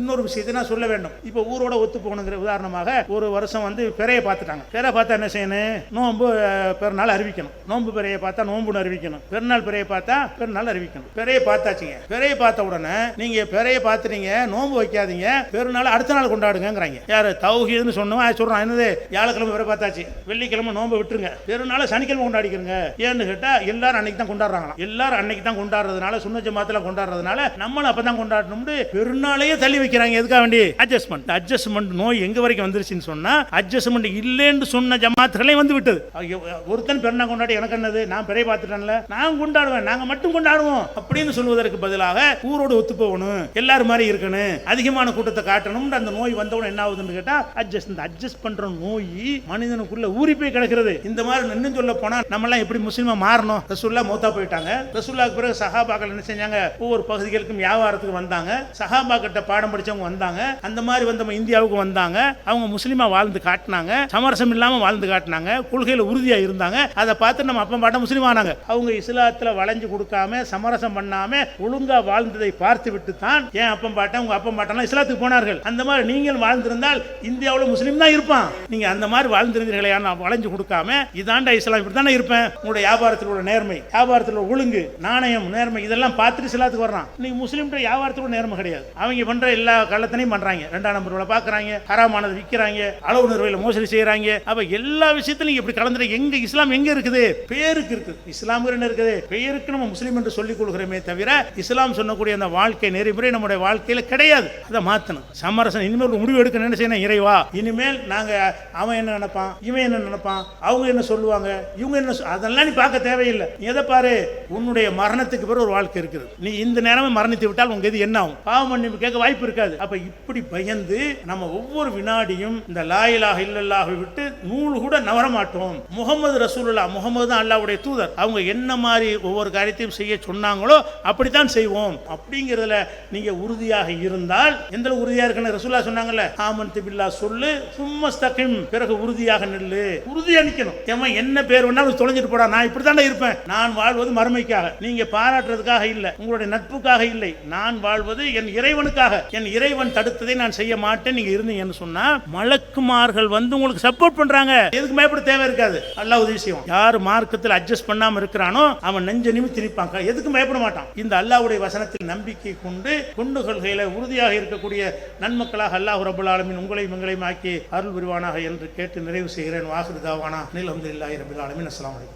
இன்னொரு விஷயத்தை நான் சொல்ல வேண்டும். இப்போ ஊரோட ஒத்து போகணுங்கிற உதாரணமாக ஒரு வருஷம் வந்து பிறையை பார்த்துட்டாங்க. பிறை பார்த்தா என்ன செய்யணும்? நோன்பு பெருநாள் அறிவிக்கணும். நோன்பு பிறையை பார்த்தா நோன்புன்னு அறிவிக்கணும். பெருநாள் பிறையை பார்த்தா பெருநாள் அறிவிக்கணும். பிறையை பார்த்தாச்சுங்க. பிறையை பார்த்த உடனே நீங்க பிறையை பார்த்துட்டீங்க, நோன்பு வைக்காதீங்க, பெருநாள் அடுத்த நாள் கொண்டாடுங்கிறாங்க. யாரு தௌஹீதுன்னு சொன்னவன் சொல்றான், என்னது வியாழக்கிழமை பிறை பார்த்தாச்சு, வெள்ளிக்கிழமை நோன்பு விட்டுருங்க, பெருநாள் சனிக்கிழமை கொண்டாடிக்கிறங்க. ஏன்னு கேட்டா எல்லாரும் அன்னைக்கு தான் கொண்டாடுறாங்களாம். எல்லாரும் அன்னைக்கு தான் கொண்டாடுறதுனால, சுன்ன ஜமாத்துல கொண்டாடுறதுனால நம்மளும் அப்பதான் கொண்டாடணும்னு பெருநாளையே தள்ளி வைக்கிறாங்க. எதுக்காக வேண்டி? அட்ஜஸ்ட்மெண்ட் நோய் எங்க வரைக்கும் வந்துருச்சுன்னு சொன்னா, அட்ஜஸ்ட்மெண்ட் இல்லைன்னு சொன்ன ஜமாத்துகளே வந்து விட்டது. ஒருத்தன் பெருநாள் கொண்டாடி எனக்கு என்னது, நான் பிறை பார்த்துட்டேன்ல, நான் கொண்டாடுவேன், நாங்க மட்டும் கொண்டாடுவோம் அப்படின்னு சொல்வதற்கு பதிலாக ஊரோடு ஒத்து போகணும், எல்லாரும் மாதிரி இருக்கணும், அதிகமான கூட்டத்தை காட்டணும். அந்த நோய் வந்தவன என்ன ஆகுதுன்னு கேட்டா அட்ஜஸ்ட் பண்ற நோய் மனிதனுக்குள்ள ஊறி போய் கிடக்கிறது. இந்த மாதிரி இன்னும் சொல்ல போனா நம்ம எல்லாம் எப்படி முஸ்லிமா மாறணும்? ரசூலுல்லா மௌத்தா போயிட்டாங்க. ரசூலுல்லாஹ்க்கு பிறகு சஹாபாக்கள் என்ன செஞ்சாங்க? ஒவ்வொரு பகுதிகளுக்கும் வியாபாரத்துக்கு வந்தாங்க. சஹாபா கிட்ட பாடம் படிச்சவங்க வந்தாங்க. அந்த மாதிரி வந்து நம்ம இந்தியாவுக்கு வந்தாங்க. அவங்க முஸ்லிமா வாழ்ந்து காட்டினாங்க, சமரசம் இல்லாம வாழ்ந்து காட்டினாங்க, கொள்கையில உறுதியா இருந்தாங்க. அதை பார்த்து நம்ம அப்பா பாட்ட முஸ்லிம் ஆனாங்க. அவங்க இஸ்லாத்துல வளைஞ்சு கொடுக்காம சமரசம் பண்ணாம ஒழுங்கா வாழ்ந்ததை பார்த்து விட்டு தான் ஏன் அப்பம் பாட்டன் உங்க அப்பம் பாட்டன் இஸ்லாத்துக்கு போனார்கள். அந்த மாதிரி நீங்கள் வாழ்ந்திருந்தால் இந்தியாவில் முஸ்லீம் தான் இருப்பான். நீங்க அந்த மாதிரி வாழ்ந்திருந்தீர்களே, வளைஞ்சு கொடுக்காம இதாண்டா இஸ்லாம், இப்படி தானே இருப்பேன், உங்களுடைய வியாபாரத்தில் உள்ள நேர்மை, வியாபாரத்தில் உள்ள ஒழுங்கு, நாணயம், நேர்மை, இதெல்லாம் பார்த்துட்டு இஸ்லாத்துக்கு வர்றான். நீங்க முஸ்லீம் வியாபாரத்தில் நேர்மை கிடையாது. அவங்க பண்ற எல்லா கள்ளத்தனையும் பண்றாங்க, 2ஆம் நம்பர் பாக்குறாங்க, ஹராமானது விற்கிறாங்க, அளவு நிர்வையில் மோசடி செய்யறாங்க. அப்ப எல்லா விஷயத்திலும் இப்படி கலந்துற எங்க இஸ்லாம் எங்க இருக்குது? பேருக்கு இருக்குது. இஸ்லாம் இருக்குது, பெயருக்கு நம்ம முஸ்லீம் என்று சொல்லிக் கொள்கிறோமே தவிர இஸ்லாம் சொன்னக்கூடிய அந்த வாழ்க்கை நெறிமுறை நம்முடைய வாழ்க்கையில கிடையாது. அதை மாத்தணும். சமரசம் இனிமேல் ஒரு முடிவு எடுக்க என்ன செய்யணும்? இறைவா, இனிமேல் நாங்க அவன் என்ன நினைப்பான், இவன் என்ன நினைப்பான், அவங்க என்ன சொல்லுவாங்க, இவங்க என்ன, அதெல்லாம் நீ பார்க்க தேவையில்லை. நீ எதை பாரு, உன்னுடைய மரணத்துக்கு பிறகு ஒரு வாழ்க்கை இருக்குது. நீ இந்த நேரமே மரணித்து விட்டால் உங்க இது என்ன ஆகும்? பாவம் மன்னிப்பு கேட்க வாய்ப்பு இருக்காது. அப்ப இப்படி பயந்து நம்ம ஒவ்வொரு வினாடியும் இந்த லா இலாஹ இல்லல்லாஹ் விட்டு நூல் கூட நவர மாட்டோம். முகமது ரசூலுல்லாஹ், முகமது தான் அல்லாஹ்வுடைய தூதர், அவங்க என்ன மாதிரி ஒவ்வொரு காரியத்தையும் செய்ய சொன்னாங்களோ அப்படித்தான் செய்வோம். அப்படிங்கிறதுல நீங்க உறுதியாக இருந்தால், எந்த உறுதியா இருக்குன்னு ரசூலுல்லாஹ் சொன்னாங்கல்ல, ஆமன்து பில்லாஹ் சொல்லு, சும்மஸ்தகிம், பிறகு உறுதியாக நில்லு. உறுதியா நிக்கணும். ஏன் என்ன பேர் வேணாலும் தொலைஞ்சிட்டு போடா, நான் இப்படித்தான் இருப்பேன். நான் வாழ்வது மறுமைக்காக, நீங்க பாராட்டுறதுக்காக இல்ல, உங்களுடைய நட்புக்காக இல்லை. நான் வாழ்வது என் இறைவனுக்காக. என் இறைவன் தடுத்ததை நான் செய்ய மாட்டேன். நீங்க இருந்தீங்கன்னு சொன்னா மலக்குமார்கள் வந்து உங்களுக்கு சப்போர்ட் பண்றாங்க. எதுக்கு பயப்பட தேவை இருக்காது. அல்லாஹ் உதவி செய்வான். யார் மார்க்கத்தில் அட்ஜஸ்ட் பண்ணாம இருக்கிறானோ அவன் நெஞ்ச நிமித்தி நிற்பாங்க, எதுக்கும் பயப்பட மாட்டான். இந்த அல்லாஹ்வுடைய வசனத்தில் நம்பிக்கை கொண்டு கொள்கையில உறுதியாக இருக்கக்கூடிய நன்மக்களாக அல்லாஹ் ரப்பல் ஆலமீன் உங்களையும் எங்களையும் ஆக்கி அருள் புரிவானாக என்று கேட்டு நிறைவு செய்கிறேன். வாஹிரு தாவானா அல்ஹம்துலில்லாஹி ரப்பில் ஆலமீன். அஸ்ஸலாமு அலைக்கும்.